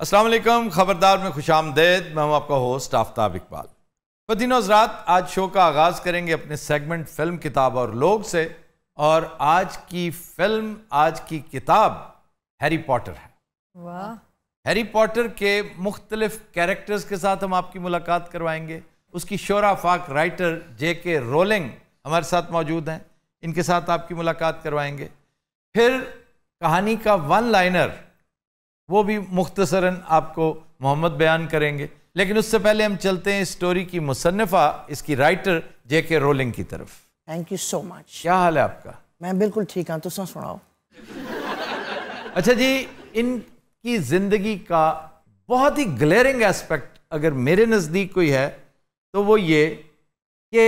अस्सलाम वालेकुम, खबरदार में खुशामदेद। मैं हूं आपका होस्ट आफ्ताब इकबाल। बदीनो हज़रात, आज शो का आगाज़ करेंगे अपने सेगमेंट फिल्म, किताब और लोग से। और आज की फिल्म, आज की किताब हैरी पॉटर है। वाह। हैरी पॉटर के मुख्तलिफ कैरेक्टर्स के साथ हम आपकी मुलाकात करवाएंगे। उसकी शोरा फाक राइटर J.K. रोलिंग हमारे साथ मौजूद हैं, इनके साथ आपकी मुलाकात करवाएंगे। फिर कहानी का वन लाइनर, वो भी मुख्तसरन आपको मोहम्मद बयान करेंगे। लेकिन उससे पहले हम चलते हैं स्टोरी की मुसन्निफा, इसकी राइटर J.K. रोलिंग की तरफ। Thank you so much. क्या हाल है आपका? मैं बिल्कुल ठीक हाँ, तुम सुनाओ। अच्छा जी, इनकी जिंदगी का बहुत ही ग्लेयरिंग एस्पेक्ट अगर मेरे नज़दीक कोई है तो वो ये कि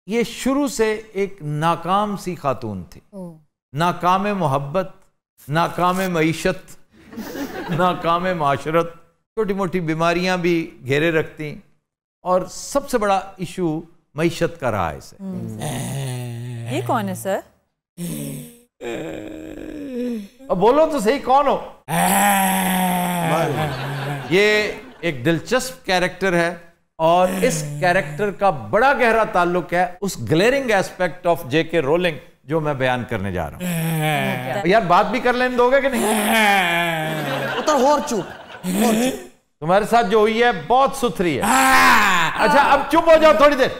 ये शुरू से एक नाकाम सी खातून थी। नाकाम मोहब्बत, नाकाम मईशत, नाकाम माशरत, छोटी मोटी बीमारियां भी घेरे रखती, और सबसे बड़ा इशू मईशत का रहा है इसे। ये कौन है सर? अब बोलो तो सही, कौन हो? ये एक दिलचस्प कैरेक्टर है और इस कैरेक्टर का बड़ा गहरा ताल्लुक है उस glaring aspect of J.K. Rolling जो मैं बयान करने जा रहा हूं। यार बात भी कर लेने दोगे कि नहीं? उतर और चुप। तुम्हारे साथ जो हुई है बहुत सुथरी है। अच्छा अब चुप हो जाओ थोड़ी देर।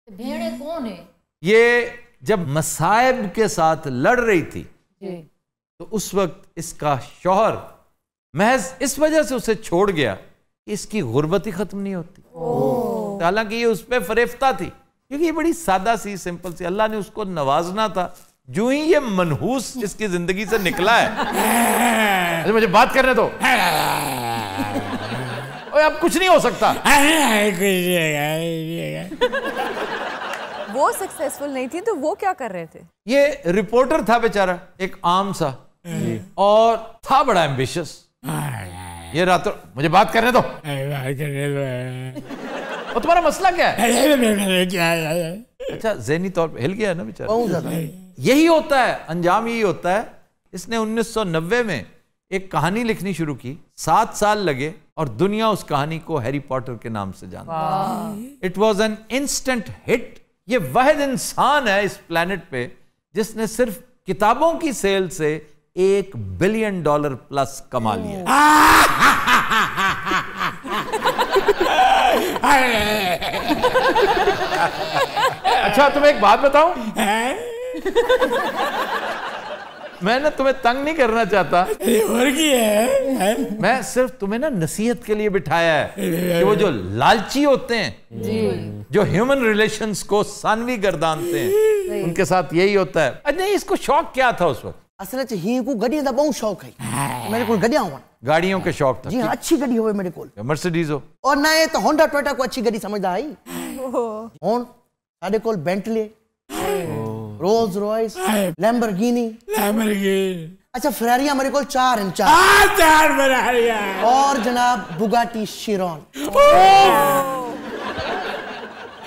भेड़े कौन है? ये जब मसाइब के साथ लड़ रही थी तो उस वक्त इसका शौहर महज इस वजह से उसे छोड़ गया कि इसकी गुर्बत ही खत्म नहीं होती। हालांकि ये उस पर फरेफ्ता थी, क्योंकि ये बड़ी सादा सी, सिंपल सी, अल्लाह ने उसको नवाजना था। जो ही ये मनहूस इसकी जिंदगी से निकला है, मुझे बात करने दो। अब कुछ नहीं हो सकता। वो सक्सेसफुल नहीं थी तो वो क्या कर रहे थे? ये रिपोर्टर था बेचारा, एक आम सा, और था बड़ा एम्बिशियस। ये रातों, मुझे बात करने दो। और तुम्हारा मसला क्या है? अच्छा, ज़हनी तौर पे हिल गया है ना बेचारा। यही होता है, अंजाम यही होता है। इसने 1990 में एक कहानी लिखनी शुरू की, 7 साल लगे और दुनिया उस कहानी को हैरी पॉटर के नाम से जानती। It was an instant hit. ये वाहिद इंसान है इस प्लेनेट पे जिसने सिर्फ किताबों की सेल से $1 बिलियन प्लस कमा लिया। अच्छा तुम्हें एक बात बताऊं, मैं ना तुम्हें तंग नहीं करना चाहता, मैं सिर्फ तुम्हें ना नसीहत के लिए बिठाया है कि वो जो लालची होते हैं, जो ह्यूमन रिलेशंस को सानवी गर्दानते हैं, उनके साथ यही होता है। नहीं, इसको शौक क्या था उस वक्त? असल च ही को गड्डियां दा बहुत शौक है। मेरे को गड्डियां होवन, गाड़ियों के शौक था। जी हाँ, अच्छी गड्डी होवे मेरे को, मर्सिडीज हो और ना ये तो होंडा टोयोटा को अच्छी गड्डी समझदा आई। हुन साडे कोल बेंटली, रोल्स रॉयस, लैम्बोर्गिनी। अच्छा फरारियां मेरे को 4 हैं, 4 फरारियां, और जनाब बुगाटी शिरॉन।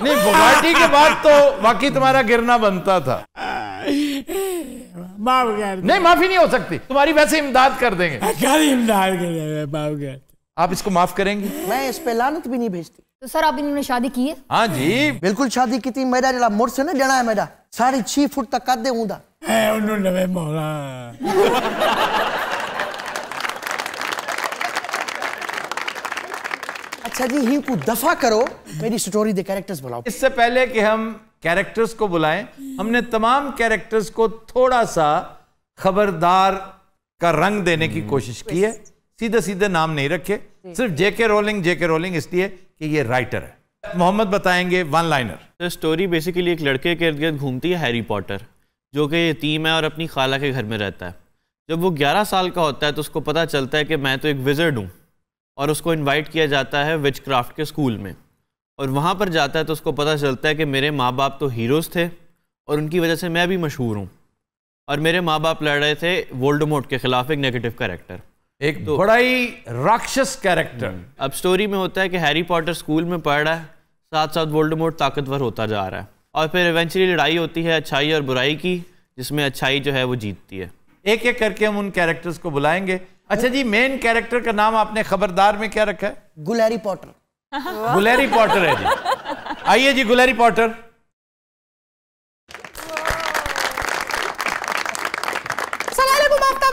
नहीं, बुगाटी के बाद तो वाकई तुम्हारा गिरना बनता था। माफ कर। नहीं, माफी नहीं हो सकती, तुम्हारी वैसे इमदाद कर देंगे। इमदाद कर, माफ कर। आप इसको माफ करेंगी? मैं इस पे लानत भी नहीं भेजती। तो सर आप इन्होंने शादी की है? हाँ जी बिल्कुल शादी की थी। मेरा जरा मुर्स है ना, जना है मेरा 6.5 फुट तक कद होंदा है। उन्होंने मौला अच्छा जी, ही को दफा करो, मेरी स्टोरी दे कैरेक्टर्स बुलाओ। इससे पहले कि हम कैरेक्टर्स को बुलाएं, हमने तमाम कैरेक्टर्स को थोड़ा सा खबरदार का रंग देने की कोशिश की है। सीधे सीधे नाम नहीं रखे, सिर्फ J.K. रोलिंग इसलिए कि ये राइटर है। मोहम्मद बताएंगे वन लाइनर। स्टोरी बेसिकली एक लड़के के इर्द गिर्द घूमती है, हैरी पॉटर, जो कि यतीम है और अपनी खाला के घर में रहता है। जब वो 11 साल का होता है तो उसको पता चलता है कि मैं तो एक विज़र्ड हूँ, और उसको इनवाइट किया जाता है विचक्राफ्ट के स्कूल में। और वहाँ पर जाता है तो उसको पता चलता है कि मेरे माँ बाप तो हीरोज़ थे और उनकी वजह से मैं भी मशहूर हूँ, और मेरे माँ बाप लड़ रहे थे वोल्डेमॉर्ट के खिलाफ, एक नेगेटिव कैरेक्टर, एक तो बड़ा ही राक्षस कैरेक्टर। अब स्टोरी में होता है कि हैरी पॉटर स्कूल में पढ़ रहा है, साथ साथ वोल्डेमॉर्ट ताकतवर होता जा रहा है, और फिर इवेंचुअली लड़ाई होती है अच्छाई और बुराई की, जिसमें अच्छाई जो है वो जीतती है। एक एक करके हम उन कैरेक्टर्स को बुलाएंगे। अच्छा जी, मेन कैरेक्टर का नाम आपने खबरदार में क्या रखा है? गुलैरी पॉटर। गुलैरी पॉटर है जी। आइए जी, गुलैरी पॉटर।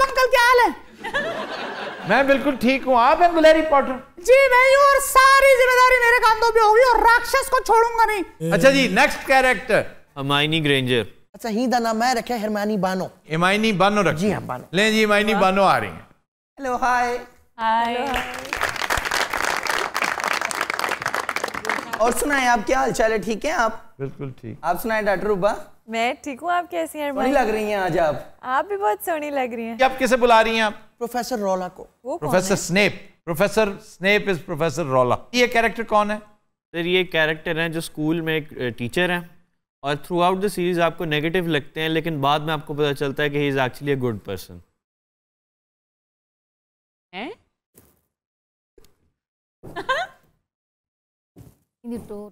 अंकल क्या हाल है? मैं बिल्कुल ठीक हूँ। आप हैं गुलैरी पॉटर? जी नहीं, और सारी जिम्मेदारी मेरे कांधों पे होगी और राक्षस को छोड़ूंगा नहीं। अच्छा जी, नेक्स्ट कैरेक्टर हरमाइनी ग्रेंजर। अच्छा, ही दा नाम मैं रखा हरमानी बानो। हिमायनी बानो रख। जी हाँ, बानो। ले जी, हिमायनी बानो आ रही हैं। हेलो, हाय। और सुनाए, आप क्या हाल चाल है? ठीक है आप? बिल्कुल ठीक। आप सुनाए डॉक्टर रूबा? मैं ठीक हूँ, आप कैसी हैं? सोहनी लग रही हैं आज आप भी बहुत सोहनी लग रही हैं। आप किसे बुला रही हैं आप? प्रोफेसर रौला को। वो professor Snape. Professor Snape is professor रौला। ये कैरेक्टर कौन है? सर ये कैरेक्टर हैं जो स्कूल में एक टीचर हैं और थ्रू आउट द सीरीज आपको नेगेटिव लगते हैं, लेकिन बाद में आपको पता चलता है कि he is actually a good person. In the door.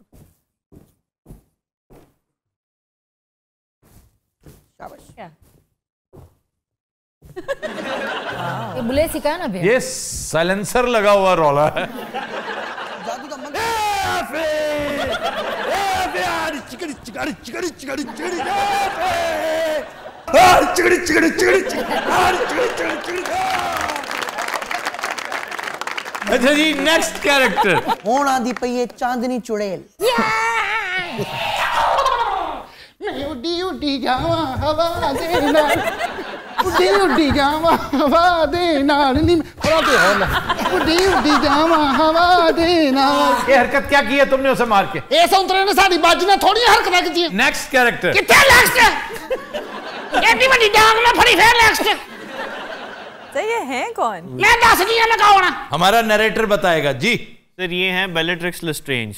ये बुले सिखाया ना भैया। ये साइलेंसर लगा हुआ रौला है। जादू का मंत्र। अच्छा जी, नेक्स्ट कैरेक्टर। होण आंदी पई है चांदनी चुड़ैल। मैं उड़ी उड़ी जावा हवा दे नाल, उड़ी उड़ी जावा हवा दे नाल नी थोड़ा तो हो ना। उड़ी उड़ी जावा हवा दे नाल। ये हरकत क्या की है तुमने उसे मार के? ए संतरे ने साडी बाजी ने थोड़ी हरकत की है। Next character. कितने नेक्स्ट? एडी बड़ी डांग में फड़ी फिर नेक्स्ट। तो ये है कौन? मैं दस दिया मैं कौन? हमारा नरेटर बताएगा जी। सर ये हैं बेलेट्रिक्स लेस्ट्रेंज।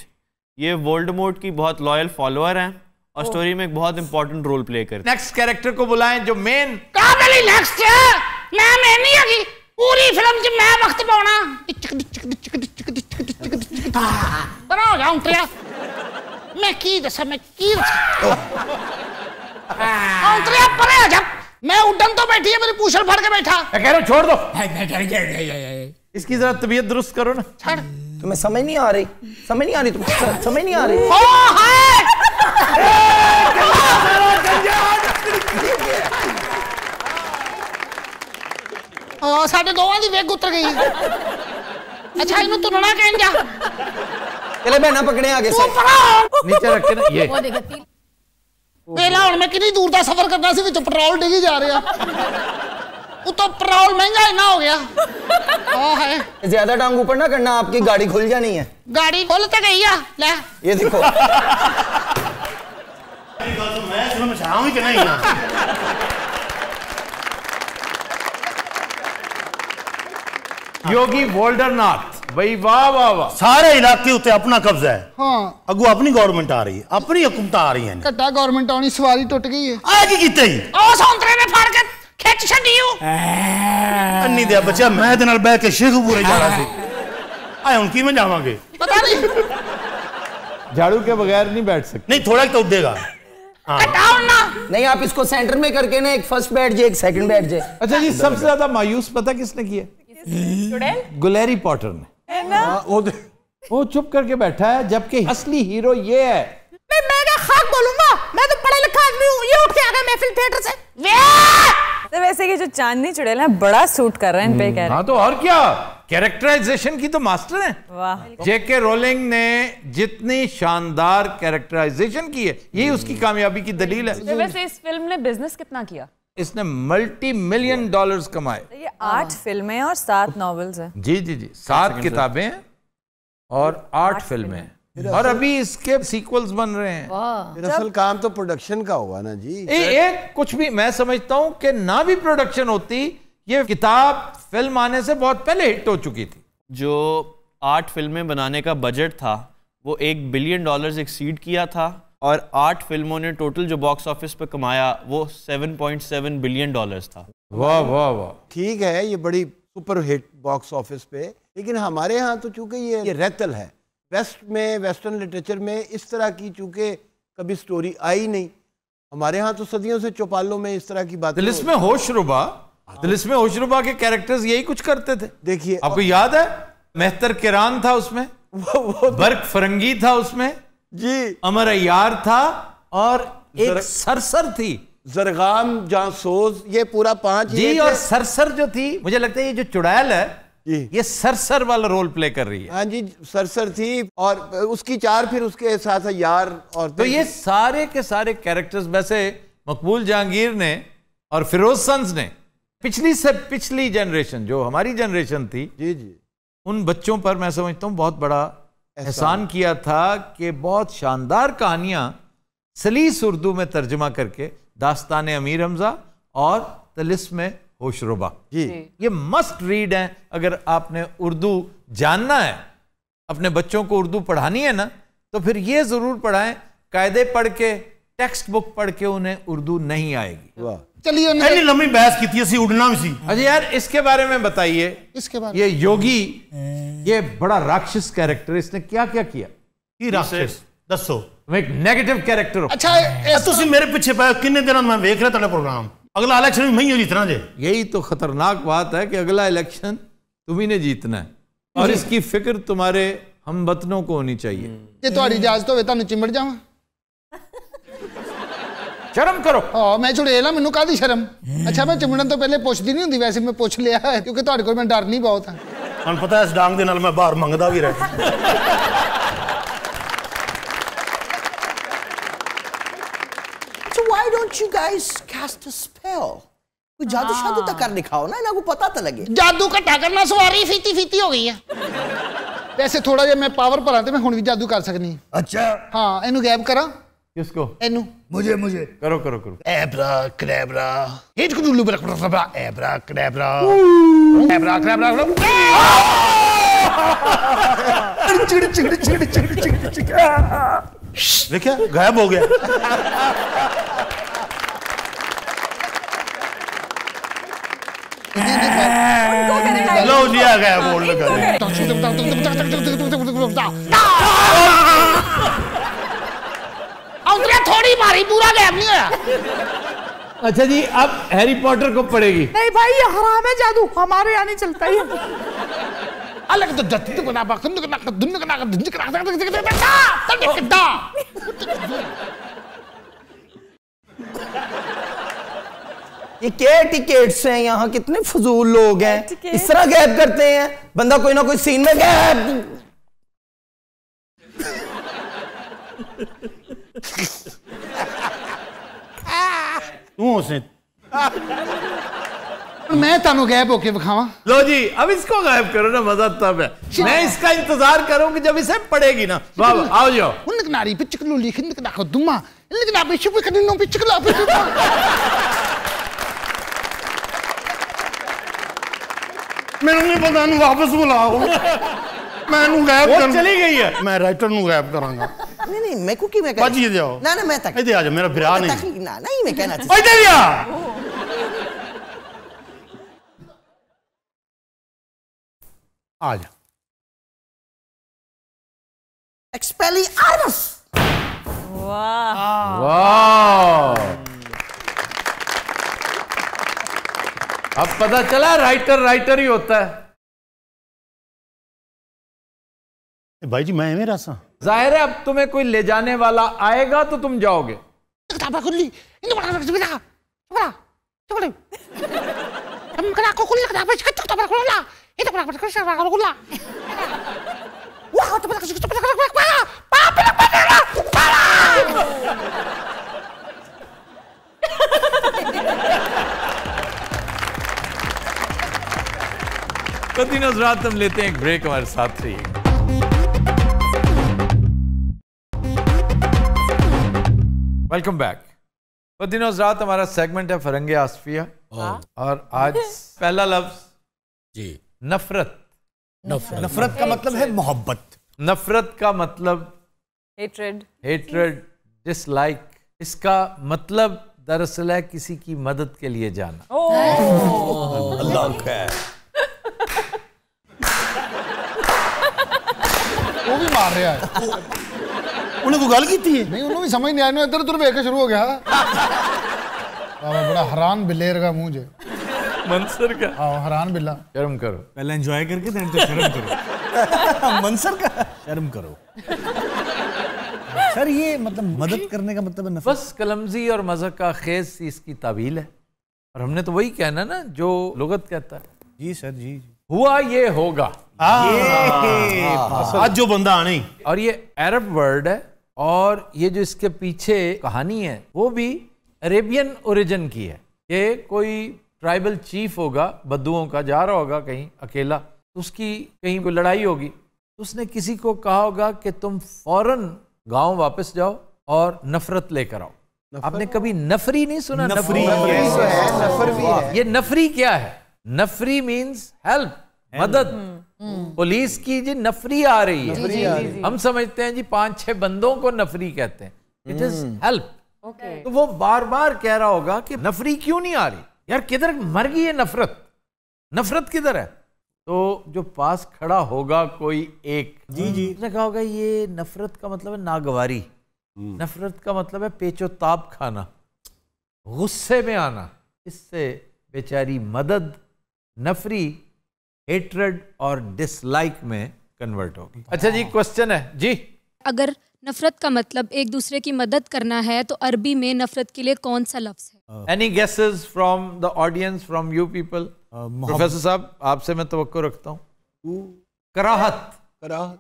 ये वोल्डेमॉर्ट की बहुत लॉयल फॉलोअर हैं और स्टोरी में एक बहुत इंपॉर्टेंट रोल प्ले करते हैं। नेक्स्ट कैरेक्टर को बुलाएं जो मेन। काबली नेक्स्ट मैं नहीं आगी पूरी फिल्म च मैं वक्त पाਉਣਾ। पर हो जाऊं तेरा मैं की दसा मैं की अंतरिया पर आ जा। मैं उड़न तो बैठी है, मेरी पूछल फड़ के बैठा। मैं कह रहा हूँ छोड़ दो इसकी, जरा तबीयत दुरुस्त करो ना। छड़ तुम्हें समझ नहीं आ रही? समझ नहीं आ रही तुम्हें? समझ नहीं आ रही? ओ हाय ओ साडे दोवां दी वेग उतर गई। अच्छा इनु तुनना कहन जा। चले बहना पकड़े आगे तू से। परा नीचे रख के ना ये। वो देखा तीन वेला हुन मैं कितनी दूर दा सफर करना सी, विच पेट्रोल डिगी जा रहा। उतो पेट्रोल महंगा इतना हो गया। ओ है ज्यादा टांग ऊपर ना करना, आपकी गाड़ी खुल जानी है। गाड़ी खोल तो गई है। ले ये देखो। मैं फिल्म चाहूंगी कि नहीं ना? योगी वोल्डरनाथ भाई, वाह वाह वाह। सारे इलाके उत्ते अपना कब्जा है। हाँ अगू अपनी गवर्नमेंट आ रही है, अपनी हुकूमत आ रही है। कट्टा गवर्नमेंट आनी सवारी टुट गई है। आ की कीते ही ओ संतरे ने फाड़ के खिच छड़ियो। अन्नी दे बच्चा मैं दे नाल बैठ के शेखपुरे जाना सी। आए हुन की में जावांगे? पता नहीं झाड़ू के बगैर नहीं बैठ सकते। नहीं थोड़ा तो उड़ेगा। कटाओ ना। नहीं, आप इसको सेंटर में करके ना एक फर्स्ट बैठ जाए, एक सेकंड बैठ जाए। अच्छा जी, सबसे ज्यादा मायूस पता किसने किया? गुलैरी पॉटर ने। है ना? वो चुप करके बैठा है, जबकि असली हीरो ये है। मैं क्या खाक बोलूंगा? मैं तो पढ़ा लिखा आदमी हूँ। ये उठ के आ गया महफिल थिएटर से। तो वैसे कि जो चांदनी चुड़ैल है बड़ा सूट कर रहे हैं इन पे। कह रहे हाँ तो और क्या, कैरेक्टराइजेशन की तो मास्टर हैं। वाह। जेके रोलिंग ने जितनी शानदार कैरेक्टराइजेशन की है, यही उसकी कामयाबी की दलील है। तो वैसे इस फिल्म ने बिजनेस कितना किया? इसने $multi-million डॉलर्स कमाए। ये 8 फिल्में और 7 नॉवेल्स हैं। जी जी जी, 7 किताबें हैं और 8 फिल्में हैं, और अभी इसके सीक्वल्स बन रहे हैं। दरअसल काम तो प्रोडक्शन का हुआ ना जी। एक कुछ भी मैं समझता हूं कि ना भी प्रोडक्शन होती, ये किताब फिल्म आने से बहुत पहले हिट हो चुकी थी। जो 8 फिल्में बनाने का बजट था वो $1 बिलियन एक्सीड किया था, और 8 फिल्मों ने टोटल जो बॉक्स ऑफिस पे कमाया वो $7.7 बिलियन था। वाह वाह वाह। ठीक है, ये बड़ी सुपर हिट बॉक्स ऑफिस पे, लेकिन हमारे यहाँ तो चूंकि ये रेतल है, वेस्ट में वेस्टर्न लिटरेचर में इस तरह की चूंकि कभी स्टोरी आई नहीं। हमारे यहाँ तो सदियों से चौपालों में इस तरह की बातें। इसमें होशरुबा तिलिस्मे होशरुबा के कैरेक्टर्स यही कुछ करते थे। देखिए आपको याद है मेहतर किरान था उसमें, बर्क फरंगी था उसमें जी, अमर अय्यार था और एक सरसर थी जरगाम जासूस, ये पूरा 5 जी। और सरसर जो थी, मुझे लगता है ये जो चुड़ैल है ये सरसर वाला रोल प्ले कर रही है। हाँ जी, सरसर थी और उसकी 4 फिर उसके साथ यार। और तो ये सारे के सारे कैरेक्टर्स, वैसे मकबूल जहांगीर ने और फिरोज सन्स ने पिछली से पिछली जनरेशन, जो हमारी जनरेशन थी जी जी, उन बच्चों पर मैं समझता हूँ बहुत बड़ा एहसान किया था कि बहुत शानदार कहानियां सलीस उर्दू में तर्जुमा करके दास्तान अमीर हमजा और तिलिस्मे होशरुबा जी, ये मस्ट रीड हैं। अगर आपने उर्दू जानना है, अपने बच्चों को उर्दू पढ़ानी है ना, तो फिर ये जरूर पढ़ाएं। कायदे पढ़ के, टेक्स्ट बुक पढ़ के उन्हें उर्दू नहीं आएगी। वाह, चलिए इतनी लंबी बहस की थी, उड़ना भी सी। अच्छा यार, इसके बारे में बताइए। इसके बारे ये योगी, ये बड़ा राक्षस कैरेक्टर, इसने क्या क्या किया? की राक्षस दसो, एक नेगेटिव कैरेक्टर। अच्छा तुसी मेरे पीछे पै किन्ने दिनों मैं देख रहा था प्रोग्राम, अगला इलेक्शन में मैं ही जीतना जे। यही तो खतरनाक बात है कि अगला इलेक्शन तुम्ही ने जीतना है और इसकी फिक्र तुम्हारे हमवतनों को होनी चाहिए। ये तुम्हारी इजाजत होवे तानू चिमड़ जावां। शर्म करो। हाँ मैं चुड़ैल हां, मैनू कादी शर्म। अच्छा मैं चिमड़न तो पहले पुछदी नहीं हुंदी, वैसे मैं पुछ लिया है क्योंकि तुहाडे कोल मैं डर नहीं बहुत है। तुहानू पता है इस डांग दे नाल मैं बाहर मंगदा भी रहा। So why don't you guys cast a spell? कोई जादू शादू तो कर दिखाओ ना, इन्हें को पता तो लगे। जादू घट्टा करना, सवारी फीती फीती हो गई है। वैसे थोड़ा जिहा मैं पावर भरा ते मैं हुण भी जादू कर सकनी। अच्छा हाँ, इनू गैब करा। किसको? इनू। मुझे करो करो करो। एब्रा क्रैब्रा हिट को डुल्लू बरा एब्रा क्रैब्रा एब्रा क्रैब्रा। देखिए गायब हो गया। लो लिया गया बोल लगा। थोड़ी मारी, पूरा गैब नहीं होया। अच्छा जी, अब हैरी पॉटर को पढ़ेगी। नहीं भाई, ये हराम है जादू, हमारे यहाँ नहीं चलता है। अलग तो जत्ती तो बना बाकुंद को ना दुन्न को ना दुन्न को ना ये क्या टिकट्स हैं यहाँ, कितने फजूल लोग हैं, इस तरह गैप करते हैं। बंदा कोई ना कोई सीन में गैप। मैं तानू गैप होके दिखावा। लो जी, अब इसको गायब करो ना, मजा तब है। मैं इसका इंतजार करूं कि जब इसे पढ़ेगी ना। वाह, आओ जाओ। उनक नारी पिचकलू लिखन के नाखो दुमा, इनक ना पिचकू कदिनो पिचकला पिचकला। मैंने नहीं पता, वापस बुलाओ। मैं गैप कर, चली गई है। मैं राइटर नु गैप करांगा। नहीं मैं को की मैं कर। बाजी जाओ। ना मैं तक। इधर आ जा, मेरा बिरा नहीं। ना नहीं मैं कहना चाहता। इधर आ। आ जा। एक्सपेलियार्मस। वाह वाह, अब पता चला राइटर ही होता है। भाई जी मैं मेरा सा जाहिर है अब तुम्हें कोई ले जाने वाला आएगा तो तुम जाओगे। तो तीनों हज़रात हम लेते हैं एक ब्रेक, हमारे साथ रहिए। Welcome back. तो तीनों हज़रात, हमारा सेगमेंट है फरंगे आसफिया और आज पहला लफ्ज जी नफरत। नफरत का मतलब है मोहब्बत। नफरत का मतलब हेट्रेड, डिसलाइक। इसका मतलब दरअसल है किसी की मदद के लिए जाना। अल्लाह खैर। वो भी मार रहा है। उन्हें को गल की थी नहीं, उन्होंने भी समझ नहीं आया, इधर उधर वेख शुरू हो गया। बड़ा हरान बिलेर का मुंह जे। मंसर का हरान बिल्ला शर्म करो पहले एंजॉय करके देन तो शर्म करो। मंसर का शर्म करो। सर ये मतलब मदद करने का मतलब नफरत। बस कलमजी और मज़हक का खेज सी इसकी तावील है और हमने तो वही कहना ना जो लुगत कहता है। जी सर जी हुआ ये होगा, आज जो बंदा आने ही। और ये अरब वर्ड है और ये जो इसके पीछे कहानी है वो भी अरेबियन ओरिजिन की है। ये कोई ट्राइबल चीफ होगा बद्दुओं का, जा रहा होगा कहीं अकेला, तो उसकी कहीं कोई लड़ाई होगी, तो उसने किसी को कहा होगा कि तुम फौरन गांव वापस जाओ और नफरत लेकर आओ। आपने कभी नफरी नहीं सुना? नफरी है। ये नफरी क्या है? नफरी मीन्स हेल्प, मदद। पुलिस की जी नफरी आ रही है, हम समझते हैं जी 5-6 बंदों को नफरी कहते हैं, इट इज हेल्प। तो वो बार बार कह रहा होगा कि नफरी क्यों नहीं आ रही यार, किधर मर गई है नफरत, नफरत किधर है? तो जो पास खड़ा होगा कोई एक, उसने कहा होगा ये नफरत का मतलब है नागवारी, नफरत का मतलब है पेचोताप खाना, गुस्से में आना। इससे बेचारी मदद नफरी, हेट्रेड और डिसलाइक में कन्वर्ट होगी। अच्छा जी, क्वेश्चन है जी, अगर नफरत का मतलब एक दूसरे की मदद करना है तो अरबी में नफरत के लिए कौन सा लफ्ज है? Any guesses from the audience, from you people? Professor साहब आपसे मैं तवक्को रखता हूँ। कराहत, कराहत,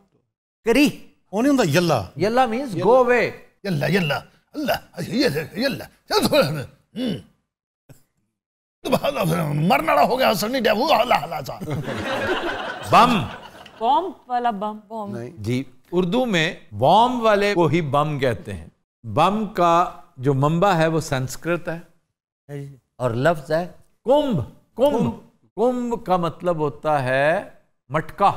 करी वो नहीं होता यल्ला, यल्ला मींस गो अवे, यल्ला यल्ला अल्लाह यल्ला मरना हो गया सनी डेवू हल्ला हल्ला सा। बम, बॉम्ब वाला बम जी, उर्दू में बॉम्ब वाले को ही बम कहते हैं। बम का जो मंबा है वो संस्कृत है और लफ्ज है कुंभ। कुंभ, कुंभ का मतलब होता है मटका,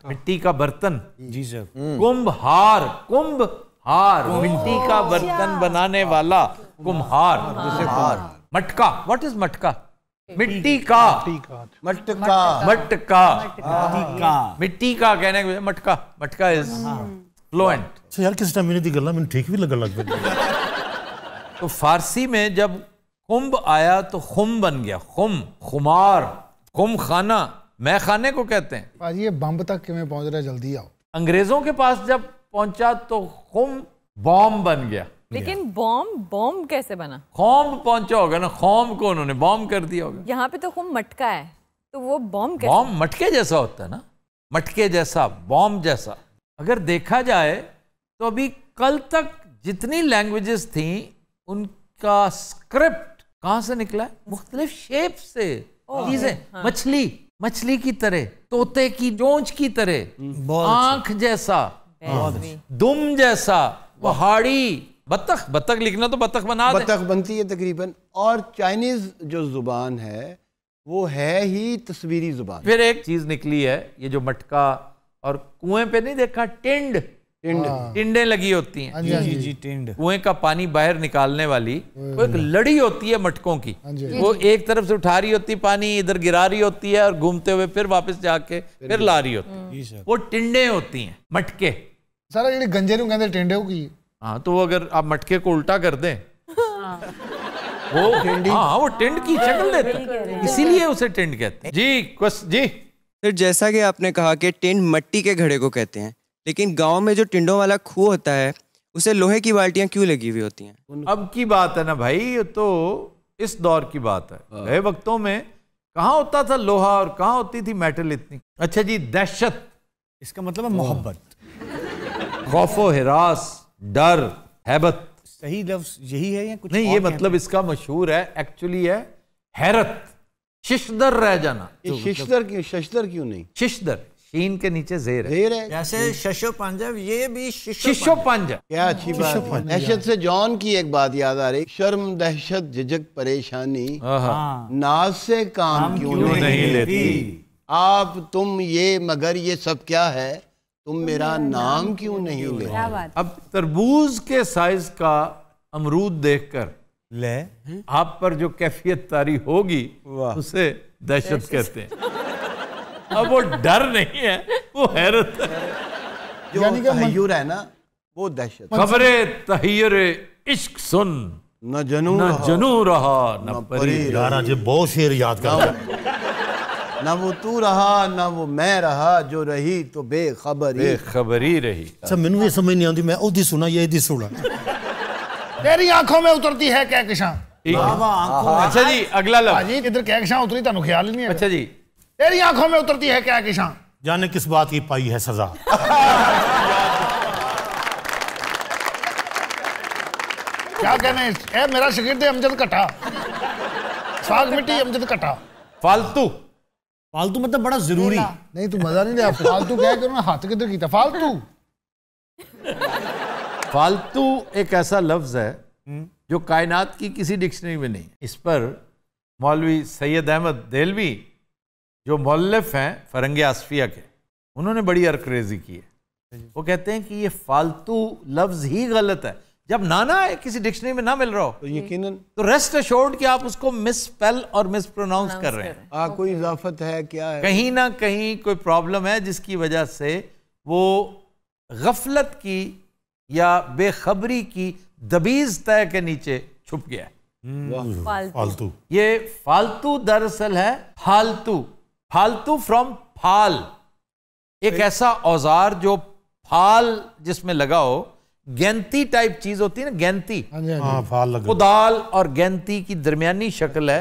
मिट्टी का बर्तन। जी सर। कुंभ हार, कुंभ हार, मिट्टी का बर्तन बनाने वाला कुम्हार। मटका, व्हाट इज मटका? मिट्टी का, मटका, मटका, मिट्टी का कहने को मटका, मटका इज फ्लुएंट। यार किस टाइम मैंने दी गल्ला मैंने ठीक भी लग तो फारसी में जब खुम्ब आया तो खुम बन गया, खुम, खुमार, खुम खाना, मैं खाने को कहते हैं। पाजी ये बम्ब तक किमें पहुंच रहा है, जल्दी आओ। अंग्रेजों के पास जब पहुंचा तो खुम बॉम्ब बन गया। लेकिन बॉम्ब कैसे बना? खौम पहुंचा होगा ना, खौम को उन्होंने बॉम्ब कर दिया होगा। यहाँ पे तो खुम मटका है, तो वो बॉम्ब कैसे? बॉम्ब मटके जैसा होता है ना, मटके जैसा, बॉम्ब जैसा। अगर देखा जाए तो अभी कल तक जितनी लैंग्वेजेस थी उनका स्क्रिप्ट कहां से निकला है? मुख्तलिफ शेप से चीजें। हाँ। मछली, मछली की तरह, तोते की चोंच की तरह, आंख जैसा, दुम जैसा, पहाड़ी, बतख, बतख लिखना तो बतख बना दे, बतख बनती है तकरीबन। और चाइनीज जो जुबान है वो है ही तस्वीरी जुबान। फिर एक चीज निकली है, ये जो मटका, और कुएं पे नहीं देखा टिंड, टिंडे लगी होती हैं। जी जी, टिंड, कुएं का पानी बाहर निकालने वाली वो एक लड़ी होती है मटकों की, वो एक तरफ से उठा रही होती पानी, इधर गिरा रही होती है और घूमते हुए फिर वापस जाके फिर ला रही होती है, वो टिंडे होती हैं, मटके। सारा ये गंजे नु कहते टिंडे की। हाँ, तो वो अगर आप मटके को उल्टा कर दें वो हाँ, वो टिंड की शक्ल देता है, इसीलिए उसे टिंड कहते हैं। जी फिर जैसा कि आपने कहा कि टिंड मिट्टी के घड़े को कहते हैं, लेकिन गांव में जो टिंडों वाला खूह होता है उसे लोहे की बाल्टियां क्यों लगी हुई होती हैं? अब की बात है ना भाई, ये तो इस दौर की बात है। गए वक्तों में कहाँ होता था लोहा और कहाँ होती थी मेटल इतनी। अच्छा जी, दहशत, इसका मतलब है मोहब्बत, खौफो हिरास, डर, हैबत। सही लफ्ज यही है या कुछ नहीं? ये मतलब इसका मशहूर है, एक्चुअली है हैरत, शिशदर रह जाना। शिशदर क्यों, शशदर क्यों नहीं? शिशदर, शीन के नीचे जेर है, जेर है। जैसे शशो पंजा, ये भी शिशो पंजा। क्या अच्छी बात है। दहशत से जॉन की एक बात याद आ रही, शर्म, दहशत, झिझक, परेशानी, नाज से काम क्यों नहीं लेती? आप, तुम, ये, मगर, ये सब क्या है? तुम मेरा नाम क्यों नहीं लेते? अब तरबूज के साइज का अमरूद देखकर ले आप पर जो कैफियत तारी होगी उसे दहशत कहते हैं। अब वो डर नहीं है, वो हैरत है। जो तहय्युर है ना, वो दहशत। खबरे तहय्युर इश्क सुन, न जनू रहा न परी। यार आज बहुत शेर याद कर, न वो तू रहा न वो मैं रहा, जो रही तो बेखबरी रही। अच्छा मैनू ये समझ नहीं आती, मैं ओदी सुना ये दी सुना। तेरी आंखों में उतरती है कहकशां। अच्छा जी अगला लफ्ज। जी इधर कहकशां उतरी, तानू ख्याल ही नहीं है। अच्छा जी, तेरी आंखों में उतरती है कहकशां। जाने किस बात की पाई है सजा। क्या कहने ए मेरा शागिर्द अमजद कटा, साग मिट्टी अमजद कटा। फालतू। फालतू मतलब बड़ा जरूरी। नहीं तू मजा नहीं लिया, फालतू क्या कर हाथ किधर कीता फालतू। फालतू एक ऐसा लफ्ज है जो कायनात की किसी डिक्शनरी में नहीं। इस पर मौलवी सैयद अहमद देलवी जो मौलफ हैं फरंगे आसफिया के, उन्होंने बड़ी अरकरेजी की है। वो कहते हैं कि ये फालतू लफ्ज ही गलत है। जब नाना है किसी डिक्शनरी में ना मिल रहा हो तो यकीनन तो रेस्ट अश्योर्ड कि आप उसको मिस स्पेल और मिस प्रोनाउंस कर रहे हैं। कोई इजाफत है क्या है, कहीं ना कहीं कोई प्रॉब्लम है जिसकी वजह से वो गफलत की या बेखबरी की दबीज तय के नीचे छुप गया है। फालतू। ये फालतू दरअसल है फालतू। फालतू फ्रॉम फाल, एक ऐसा औजार जो फाल जिसमें लगा हो, गेंती टाइप चीज होती है ना, गेंती। हाँ, फाल लगा। कुदाल और गेंती की दरमियानी शक्ल है,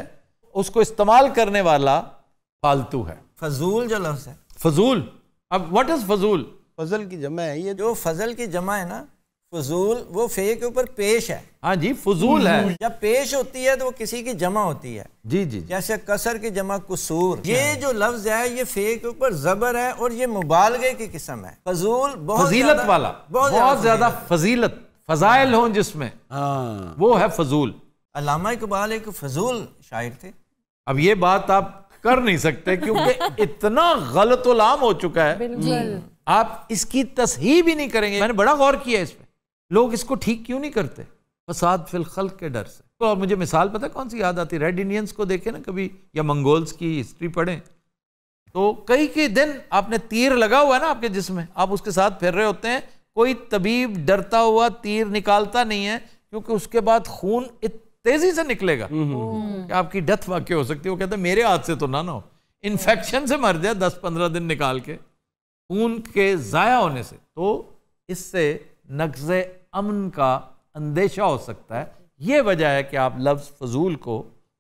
उसको इस्तेमाल करने वाला फालतू है। फजूल जो लफ्ज है, फजूल। अब व्हाट इज फजूल? फजल की जमा है ये। जो फजल की जमा है ना, फजूल वो फे के ऊपर पेश है। हाँ जी, फजूल है। जब पेश होती है तो वो किसी की जमा होती है। जी जी। जैसे कसर की जमा कुसूर। ये जो लफ्ज है ये फे के ऊपर जबर है और ये मुबालगे की किस्म है। फजूल बहुत फजीलत वाला, बहुत ज्यादा फजीलत, फजाइल हो जिसमें, वो है फजूल। अल्लामा इकबाल एक फजूल शायर थे। अब ये बात आप कर नहीं सकते क्योंकि इतना गलतुलाम हो चुका है, आप इसकी तस्हीह भी नहीं करेंगे। मैंने बड़ा गौर किया इस पे, लोग इसको ठीक क्यों नहीं करते? फसाद फिल खल्क के डर से। तो मुझे मिसाल पता है कौन सी याद आती? रेड इंडियंस को देखे ना कभी, या मंगोल्स की हिस्ट्री पढ़ें तो कई दिन आपने तीर लगा हुआ है ना आपके जिस्म में, आप उसके साथ फिर रहे होते हैं, कोई तबीब डरता हुआ तीर निकालता नहीं है क्योंकि उसके बाद खून तेजी से निकलेगा कि आपकी डेथ वाकई हो सकती है। वो कहते हैं मेरे हाथ से तो ना हो, इन्फेक्शन से मर जाए 10-15 दिन निकाल के, खून के जाया होने से। तो इससे नक्ज़े अमन का अंदेशा हो सकता है। ये वजह है कि आप लफ्ज़ फजूल को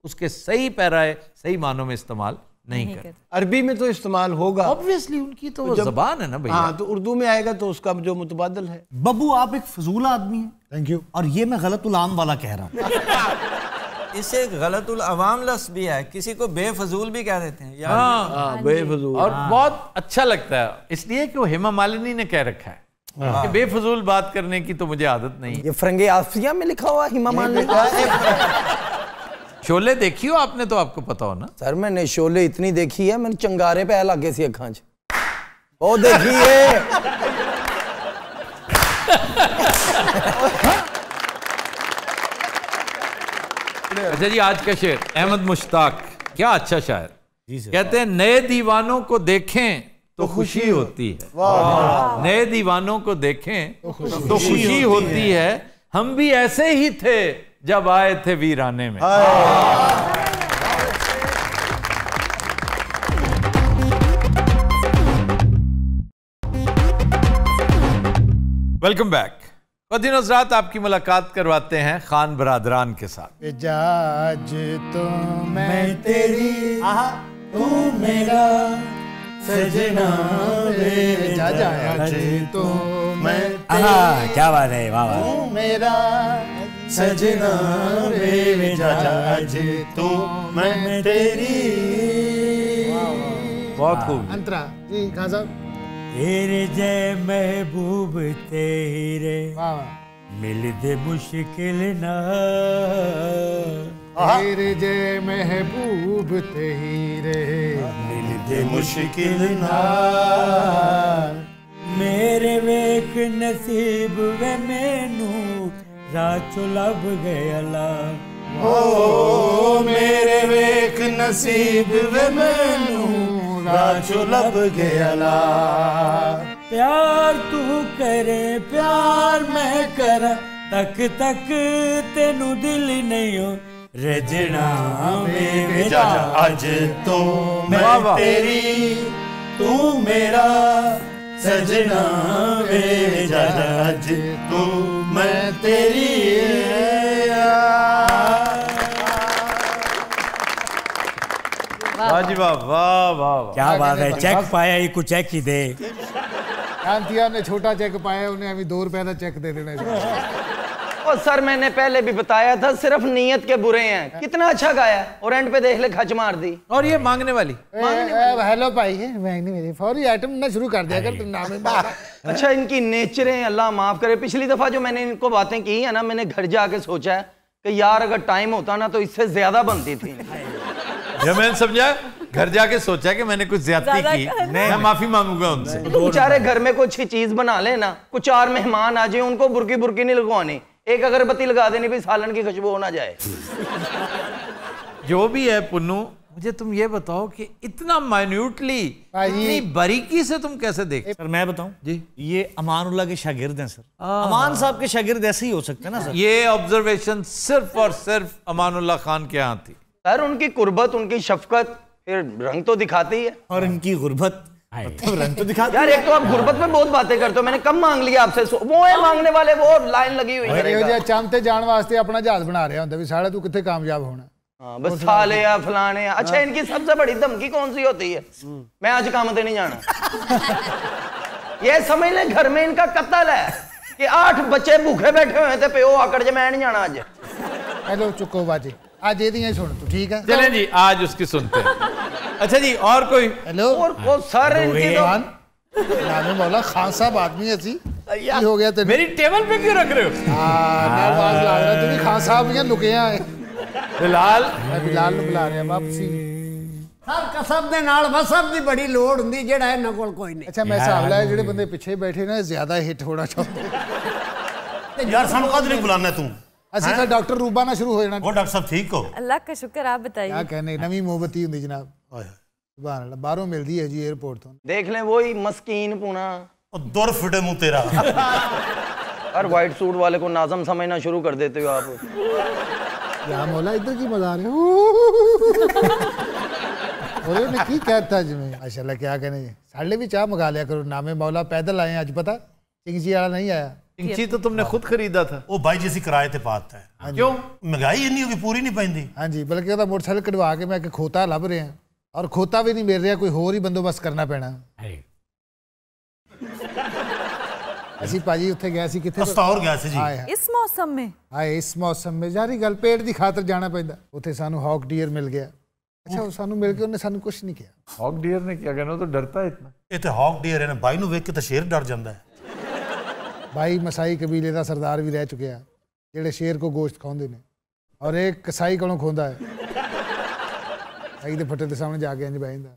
उसके सही पैराए सही मानों में इस्तेमाल नहीं करते। अरबी में तो इस्तेमाल होगा ऑब्वियसली, उनकी तो ज़बान है ना भैया। हाँ, तो उर्दू में आएगा तो उसका जो मुतबादल है। बब्बू आप एक फजूल आदमी हैं। Thank you. और ये मैं गलत उलाम वाला कह रहा हूँ। इससे गलतुल अवाम लफ्ज़ भी है, किसी को बेफजूल भी कह देते हैं। हाँ, बेफजूल। और बहुत अच्छा लगता है इसलिए कि वो हेमा मालिनी ने कह रखा है कि बेफजूल बात करने की तो मुझे आदत नहीं। ये फरंगे आसिया में लिखा हुआ हेमा मालिनी। शोले देखी हो आपने तो आपको पता हो ना। सर मैंने शोले इतनी देखी है, मैंने चंगारे पे लागे सी अखां च वो देखी है। अच्छा जी, आज का शेर अहमद मुश्ताक, क्या अच्छा शायर। कहते हैं नए दीवानों को देखें तो खुशी होती है, नए दीवानों को देखें तो खुशी होती है, हम भी ऐसे ही थे जब आए थे वीराने में। Welcome back. दिन रात आपकी मुलाकात करवाते हैं खान बरादरान के साथ। आज तो मैं तेरी तू मेरा सजना रे जा आज तो मैं तेरी क्या बात है, वाह वाह। तू मेरा सजना रे जा आज तो मैं तेरी। बहुत खूब। अंतरा जी खान साहब। तेरे जय महबूब तेरे मिलते मुश्किल ना, तेरे जय महबूब तेरे मिलते मुश्किल ना, मेरे वेख नसीब वे मैनू राचो लब गया ला। ओ मेरे वेख नसीब वे मैनू राचो लब गया ला। प्यार तू करे प्यार मैं करा, तक तक तेनू दिल नहीं हो रजना वे जा अज तो मैं तेरी तू मेरा सजना वे जा अज तू मैं तेरी। वाह जी वाह वाह वाह, क्या बात है। चेक पाया ही कुछ चेक ही दे। शांतिया ने छोटा चेक पाया, उन्हें अभी 2 रुपए का चेक दे देना। और सर मैंने पहले भी बताया था सिर्फ नीयत के बुरे हैं। कितना अच्छा गाया और एंड पे देख ले खच मार दी। और ये मांगने वाली हेलो भाई है महंगी मेरी फौरी आइटम ना शुरू कर दिया कर तुम नाम में। अच्छा इनकी नेचरें अल्लाह माफ करे। पिछली दफा जो मैंने इनको बातें की है ना, मैंने घर जाके सोचा है कि यार अगर टाइम होता ना तो इससे ज्यादा बनती थी। जब मैंने समझा घर जाके सोचा कि मैंने कुछ ज्यादती की, मैं माफी मांगूंगा उनसे। तो बेचारे घर में कुछ चीज बना लेना, कुछ 4 मेहमान आ जाए, उनको बुरकी बुरकी नहीं लगवानी, एक अगरबत्ती लगा देनी भी सालन की खुशबू हो ना जाए। जो भी है पुन्नू, मुझे तुम ये बताओ कि इतना माइन्यूटली, इतनी बारीकी से तुम कैसे देखते? सर मैं बताऊं जी, ये अमानुल्लाह के शागिर्द हैं सर। अमान साहब के शागिर्द ऐसे ही हो सकते हैं ना सर। ये ऑब्जर्वेशन सिर्फ और सिर्फ अमानुल्लाह खान के यहाँ थी। सर उनकी कुर्बत, उनकी शफकत फिर रंग तो दिखाती है। और इनकी गुर्बत रंग तो दिखाती यार। एक तो आप गुर्बत में बहुत बातें करते हो, मैंने कम मांग लिया आपसे। वो है मांगने वाले, वो लाइन लगी हुई है। चांते जान वास्ते अपना जहाज बना रहा होता भी साढ़े तू कितने कामयाब होना। हाँ, बस साले या फलाने या। अच्छा इनकी सबसे बड़ी धमकी कौन सी होती है? मैं आज काम पे नहीं जाना। ये समझ ले घर में इनका कत्ल है कि 8 बच्चे भूखे बैठे हुए थे, प्यो आकड़ जे मैं नहीं जाना आज। हेलो चुको बाजी, आज ये सुन तू ठीक है। चलें जी आज उसकी सुनते हैं। अच्छा जी और कोई? हेलो और वो सर इनकी तो नामे मौला खान साहब आदमी ऐसी हो गया तेरे। मेरी टेबल पे क्यों रख रहे हो? मैं आवाज ला रहा, तू भी खान साहब ने लुके हैं। बिलाल, मैं बिलाल ਨੂੰ ਬੁਲਾ ਰਿਹਾ ਵਾਪਸੀ। ਸਰ ਕਸਬ ਦੇ ਨਾਲ ਵਸਬ ਦੀ ਬੜੀ ਲੋੜ ਹੁੰਦੀ ਜਿਹੜਾ ਇਹਨਾਂ ਕੋਲ ਕੋਈ ਨਹੀਂ। ਅੱਛਾ ਮੈਂ ਹਿਸਾਬ ਲਾਇਆ ਜਿਹੜੇ ਬੰਦੇ ਪਿੱਛੇ ਬੈਠੇ ਨੇ ਜ਼ਿਆਦਾ ਹਿੱਟ ਹੋਣਾ ਚਾਹੁੰਦੇ। हैं यार सानू कद नहीं बुलाना तू। ਅਸੀਂ ਤਾਂ ਡਾਕਟਰ ਰੂਬਾ ਨਾਲ ਸ਼ੁਰੂ ਹੋ ਜਾਣਾ। वो डॉक्टर साहब ठीक हो? अल्लाह का शुक्र, आप बताइए। क्या कहने, नवी मोहब्बती ਹੁੰਦੀ जनाब। सुभान अल्लाह, बाहरों मिलती है जी एयरपोर्ट तो। देख लें वही मस्कीन पूना दुर फिटे मुंह तेरा। हर वाइट सूट वाले को नाज़म समझना शुरू कर देते हो आप। या मौला इधर की मजा रहे हो। और ने की कहता जिमें माशाल्लाह क्या कहने, साढ़े भी चाह मंगा लिया करो। नामे मौला पैदल आए आज, पता चिंची वाला नहीं आया। चिंची तो तुमने खुद खरीदा था। वो भाई जिसी किराए ते पाता है। क्यों? महंगाई इतनी होगी पूरी नहीं पैंदी। हाँ जी, बल्कि ਉਹਦਾ मोटरसाइकिल कटवा के मैं खोता लभ रहे हैं और खोता भी नहीं मिल रहा, कोई होर ही बंदोबस्त करना पैना। ਅਸੀਂ ਭਾਜੀ ਉੱਥੇ ਗਏ ਸੀ ਕਿੱਥੇ? ਅਸਤੌਰ ਗਏ ਸੀ ਜੀ। इस मौसम में? हाय इस मौसम में जारी गल पेट ਦੀ ਖਾਤਰ ਜਾਣਾ ਪੈਂਦਾ। ਉੱਥੇ ਸਾਨੂੰ हॉक डियर मिल गया। अच्छा वो ਸਾਨੂੰ मिल के ਉਹਨੇ ਸਾਨੂੰ ਕੁਝ नहीं किया। हॉक डियर ने क्या कहना, तो डरता है इतना। ਇਹ ਤੇ हॉक डियर है ना, भाई ਨੂੰ ਵੇਖ ਕੇ ਤਾਂ ਸ਼ੇਰ ਡਰ ਜਾਂਦਾ ਹੈ। भाई मसाई कबीले ਦਾ ਸਰਦਾਰ ਵੀ ਰਹਿ ਚੁੱਕਿਆ ਜਿਹੜੇ ਸ਼ੇਰ ਕੋ ਗੋਸ਼ਤ ਖਾਉਂਦੇ ਨੇ, और एक कसाई ਕੋਲੋਂ ਖੋਂਦਾ ਹੈ। भाई ਦੇ फटे ਦੇ सामने जाके इंज बैठ ਜਾਂਦਾ।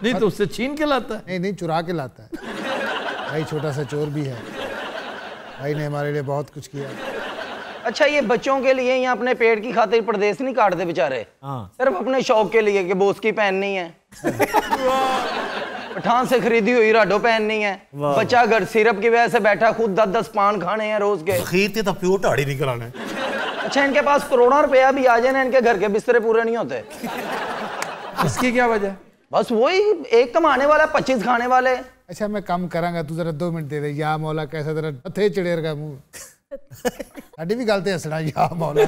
नहीं तो उससे छीन के लाता है? नहीं नहीं, चुरा के लाता है। भाई छोटा सा चोर भी है। भाई ने हमारे लिए बहुत कुछ किया। अच्छा ये बच्चों के लिए यहाँ अपने पेट की खातिर परदेश नहीं काटते बेचारे, सिर्फ अपने शौक के लिए कि बोस की पहननी है, पठान से खरीदी हुई राडो पहननी है। बच्चा घर सिरप की वजह से बैठा, खुद 10-10 पान खाने हैं रोज के। खीरते तो प्योर ढाड़ी निकलाना है। अच्छा इनके पास करोड़ों रुपया भी आ जाए ना, इनके घर के बिस्तरे पूरे नहीं होते। इसकी क्या वजह? बस वही, एक कमाने वाला 25 खाने वाले। अच्छा मैं कम करांगा, तू जरा 2 मिनट दे दे। या मौला कैसा तेरा हथे चढ़ेर का मुंह। साडी भी गल ते हसना या मौला।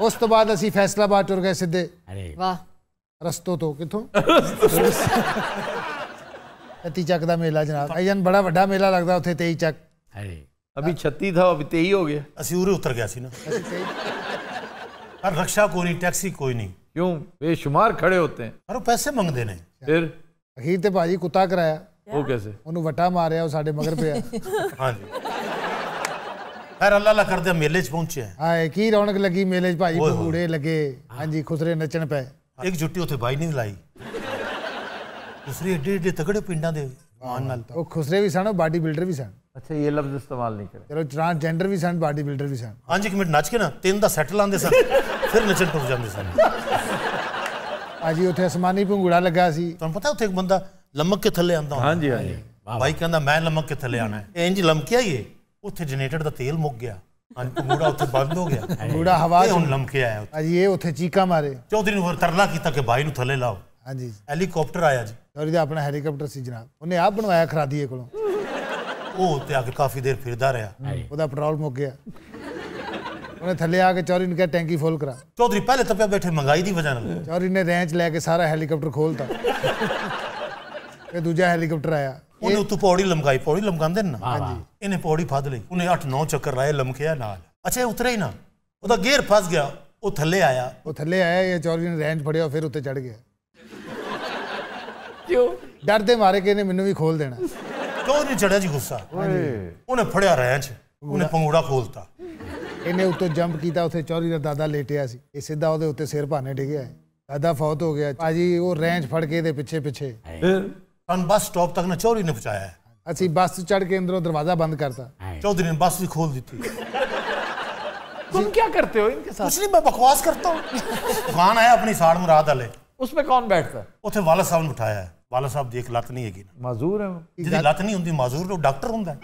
उस तो बाद असी फैसलाबाद टुर गए सीधे। वाह। रस्तों तो किथों? छत्ती चक दा मेला जनाब। अजन बड़ा वड्डा मेला लगदा उत्थे 23 चक। अभी 36 था, अभी 23 हो गया। असी उरे उतर गया सी ना। पर रक्षा कोई नहीं, टैक्सी कोई नहीं। क्यों? बेशुमार खड़े होते हैं। पर पैसे मंगते ने। फिर अखीर ते भाजी कुत्ता कराया। वो कैसे? उन्होंने वटा मारिया, वो साडे मगर पे आ। हाँ जी। फिर अल्लाह अल्लाह करदे मेले च पहुंचे। हां की रौनक लगी मेले च भाजी, भूड़े लगे। हां जी, खुसरे नचन पे। एक जुट्टी उथे भाई ने लाई। दूसरे एडे एडे तगड़े पिंडां दे मान नाल। वो खुसरे भी सन, बॉडी बिल्डर भी सन। अच्छा ये लफ्ज इस्तेमाल नहीं करे। चलो ट्रांसजेंडर भी सन, बॉडी बिल्डर भी सन। हां जी, एक मिनट नच के ना 3 दा सेट लांदे सन, फिर नचन टुर जांदे सन। हाजी उत्थे आसमानी भंगूड़ा लगा सी। तुहानू पता उत्थे एक बंदा लमक के थल्ले आंदा। हां जी हां जी। भाई कहंदा मैं लमक के थल्ले आना है। इंज लमकिया ही ਉੱਥੇ ਜਨਰੇਟਰ ਦਾ ਤੇਲ ਮੁੱਕ ਗਿਆ ਪੰਗੂੜਾ ਉੱਥੇ ਬੰਦ ਹੋ ਗਿਆ ਪੰਗੂੜਾ ਹਵਾ ਹੁਣ ਲਮਕੇ ਆਇਆ ਅਜੀ ਇਹ ਉੱਥੇ ਚੀਕਾ ਮਾਰੇ ਚੌਧਰੀ ਨੂੰ ਤਰਲਾ ਕੀਤਾ ਕਿ ਭਾਈ ਨੂੰ ਥੱਲੇ ਲਾਓ ਹਾਂਜੀ ਹੈਲੀਕਾਪਟਰ ਆਇਆ ਜੀ ਚੌਧਰੀ ਦਾ ਆਪਣਾ ਹੈਲੀਕਾਪਟਰ ਸੀ ਜਨਾਬ ਉਹਨੇ ਆਪ ਬਣਵਾਇਆ ਖਰਾਦੀਏ ਕੋਲੋਂ ਉਹ ਉੱਤੇ ਆ ਕੇ ਕਾਫੀ ਦੇਰ ਫਿਰਦਾ ਰਿਹਾ ਉਹਦਾ ਪੈਟਰੋਲ ਮੁੱਕ ਗਿਆ ਉਹਨੇ ਥੱਲੇ ਆ ਕੇ ਚੌਧਰੀ ਨੂੰ ਕਿਹਾ ਟੈਂਕੀ ਫੁੱਲ ਕਰਾ ਚੌਧਰੀ ਪਹਿਲੇ ਤੱਪਿਆ ਬੈਠੇ ਮਹਿੰਗਾਈ ਦੀ ਵਜ੍ਹਾ ਨਾਲ ਚੌਧਰੀ ਨੇ ਰੈਂਚ ਲੈ ਕੇ ਸਾਰਾ ਹੈਲੀਕਾਪਟਰ ਖੋਲਤਾ ਇਹ ਦੂਜਾ ਹੈਲੀਕਾਪਟਰ ਆਇਆ ਉਹਨੇ ਉੱਤੋਂ ਪੌੜੀ ਲਮਕਾਈ ਪੌੜੀ ਲਮਕਾਉਂਦੇ ਨੇ ਨਾ ਹਾਂਜੀ ਇਹਨੇ ਪੌੜੀ ਫੜ ਲਈ ਉਹਨੇ 8-9 ਚੱਕਰ ਲਾਏ ਲਮਕਿਆ ਨਾਲ ਅੱਛਾ ਉਤਰਿਆ ਹੀ ਨਾ ਉਹਦਾ ਗੇਅਰ ਫਸ ਗਿਆ ਉਹ ਥੱਲੇ ਆਇਆ ਇਹ ਚੌਧਰੀ ਨੇ ਰੈਂਚ ਫੜਿਆ ਫਿਰ ਉੱਤੇ ਚੜ ਗਿਆ ਕਿਉਂ ਡਰਦੇ ਮਾਰੇ ਕਿ ਇਹਨੇ ਮੈਨੂੰ ਵੀ ਖੋਲ ਦੇਣਾ ਚੌਧਰੀ ਚੜਿਆ ਜੀ ਗੁੱਸਾ ਉਹਨੇ ਫੜਿਆ ਰੈਂਚ ਉਹਨੇ ਪੰਗੂੜਾ ਖੋਲਤਾ ਇਹਨੇ ਉੱਤੋਂ ਜੰਪ ਕੀਤਾ ਉੱਥੇ ਚੌਧਰੀ ਦਾ ਦਾਦਾ ਲੇਟਿਆ ਸੀ ਇਹ ਸਿੱਧਾ ਉਹਦੇ ਉੱਤੇ ਸਿਰ ਭਾਨੇ ਡਿੱਗਿਆ ਦਾਦਾ ਫੌਤ ਹੋ ਗਿਆ ਭਾਜੀ ਉਹ ਰੈਂਚ ਫੜ ਕੇ ਇਹਦੇ ਪਿੱਛੇ ਸਾਨੂੰ ਬੱਸ ਸਟਾਪ ਤੱਕ ਨਾ ਚੌਧਰੀ ਨੇ ਪਹੁੰਚਾਇਆ ਅਸੀਂ ਬੱਸ ਚੜ ਕੇ ਅੰਦਰੋਂ ਦਰਵਾਜ਼ਾ ਬੰਦ करता चौधरी ने बस भी खोल दी थी तुम क्या करते हो इनके साथ? कुछ नहीं मैं बकवास करता हूँ दुकान आया अपनी साड़ मुराद वाले उसमें कौन बैठता है? उसे वाला साहब ने उठाया है वाला साहब देख लत नहीं है माजूर है जिसकी लत नहीं होती माजूर तो डॉक्टर होता है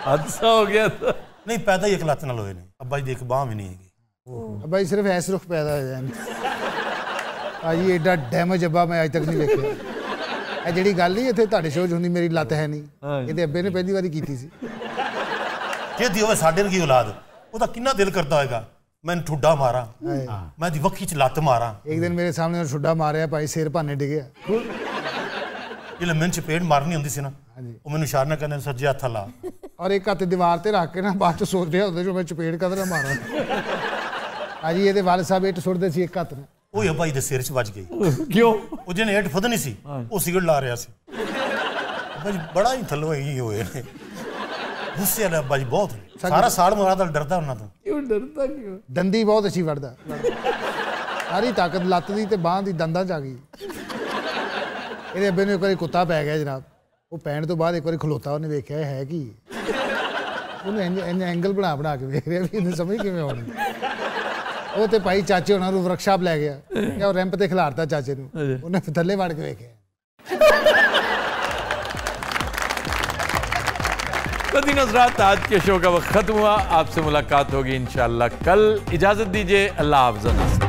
हादसा हो गया था नहीं पैदा ही एक लत नाल होए ने अब्बा जी देख बांह भी नहीं हैगी अब्बा जी सिर्फ ऐस रुख पैदा हो जाए भाजी एडा डैमेज अब्बा मैं आज तक नहीं देखा ਇਹ ਜਿਹੜੀ ਗੱਲ ਨਹੀਂ ਇੱਥੇ ਤੁਹਾਡੇ ਸ਼ੋਅ 'ਚ ਹੁੰਦੀ ਮੇਰੀ ਲੱਤ ਹੈ ਨਹੀਂ ਇਹਦੇ ਅੱਬੇ ਨੇ ਪਹਿਲੀ ਵਾਰੀ ਕੀਤੀ ਸੀ ਜੇ ਦੀ ਹੋਵੇ ਸਾਡੇ ਵਰਗੀ ਔਲਾਦ ਉਹਦਾ ਕਿੰਨਾ ਦਿਲ ਕਰਦਾ ਹੋਏਗਾ ਮੈਂ ਠੁੱਡਾ ਮਾਰਾਂ ਮੈਂ ਦੀ ਵੱਖੀ 'ਚ ਲੱਤ ਮਾਰਾਂ ਇੱਕ ਦਿਨ ਮੇਰੇ ਸਾਹਮਣੇ ਉਹ ਠੁੱਡਾ ਮਾਰਿਆ ਭਾਈ ਸਿਰ ਭਾਨੇ ਡਿੱਗਿਆ ਜਿਹੜੇ ਮੈਨੂੰ ਚਪੇੜ ਮਾਰਨੀ ਹੁੰਦੀ ਸੀ ਨਾ ਉਹ ਮੈਨੂੰ ਇਸ਼ਾਰਾ ਨਾਲ ਕਹਿੰਦੇ ਸੱਜੇ ਹੱਥ ਲਾ ਔਰ ਇੱਕ ਹੱਥ ਦੀਵਾਰ ਤੇ ਰੱਖ ਕੇ ਨਾ ਬਾਅਦ 'ਚ ਸੋਚਦੇ ਹੁੰਦੇ ਜੋ ਮੈਂ ਚਪੇੜ ਕਦ ਨਾ ਮਾਰਾਂ ਭਾਜੀ ਇਹਦੇ ਵਾਲ ਸਾਹਿਬ ਇੱਟ ਸੁੱਟਦੇ ਸੀ ਇੱਕ ਹੱਥ ਨਾਲ ਉਹ ਅੱਬਾ ਜੀ ਦੇ ਸਿਰ 'ਚ ਵੱਜ ਗਈ ਕਿਉਂ ਉਹ ਜਿਹਨੇ ਹੇਠ ਫਦਨੀ ਸੀ ਉਹ ਸਿਗਰਟ ਲਾ ਰਿਹਾ ਸੀ ਅੱਬਾ ਜੀ ਬੜਾ ਹੀ ਥੱਲੋਂ ਹੀ ਹੋਏ ਨੇ ਗੁੱਸੇ ਵਾਲਾ ਅੱਬਾ ਜੀ ਬਹੁਤ ਸਾਰਾ ਸਾੜ ਮੁਰਾਦ ਨਾਲ ਡਰਦਾ ਉਹਨਾਂ ਤੋਂ ਕਿਉਂ ਡਰਦਾ ਕਿਉਂ ਦੰਦੀ ਬਹੁਤ ਅੱਛੀ ਵੜਦਾ ਸਾਰੀ ਤਾਕਤ ਲੱਤ ਦੀ ਤੇ ਬਾਂਹ ਦੀ ਦੰਦਾਂ 'ਚ ਆ ਗਈ ਇਹਦੇ ਅੱਬੇ ਨੂੰ ਇੱਕ ਵਾਰੀ ਕੁੱਤਾ ਪੈ ਗਿਆ ਜਨਾਬ ਉਹ ਪੈਣ ਤੋਂ ਬਾਅਦ ਇੱਕ ਵਾਰੀ ਖਲੋਤਾ ਉਹਨੇ ਵੇਖਿਆ ਇਹ ਹੈ ਕੀ ਉਹਨੇ ਐਂਗਲ ਬਣਾ ਕੇ ਵੇਖ ਰਿਹਾ ਵੀ ਇਹਨੂੰ ਸਮਝ ਕਿਵੇਂ ਆਉਣੀ ਉਹ ਤੇ ਭਾਈ ਚਾਚੇ ਉਹਨਾਂ ਨੂੰ ਵਰਕਸ਼ਾਪ ਲੈ ਗਿਆ ਉਹ ਰੈਂਪ ਤੇ ਖਿਲਾਰਤਾ ਚਾਚੇ ਨੂੰ ਉਹਨੇ ਥੱਲੇ ਵੜ ਕੇ ਵੇਖਿਆ तो हज़रात आज के शो का वक्त खत्म हुआ आपसे मुलाकात होगी इंशाअल्लाह कल इजाजत दीजिए अल्लाह हाफ़िज़।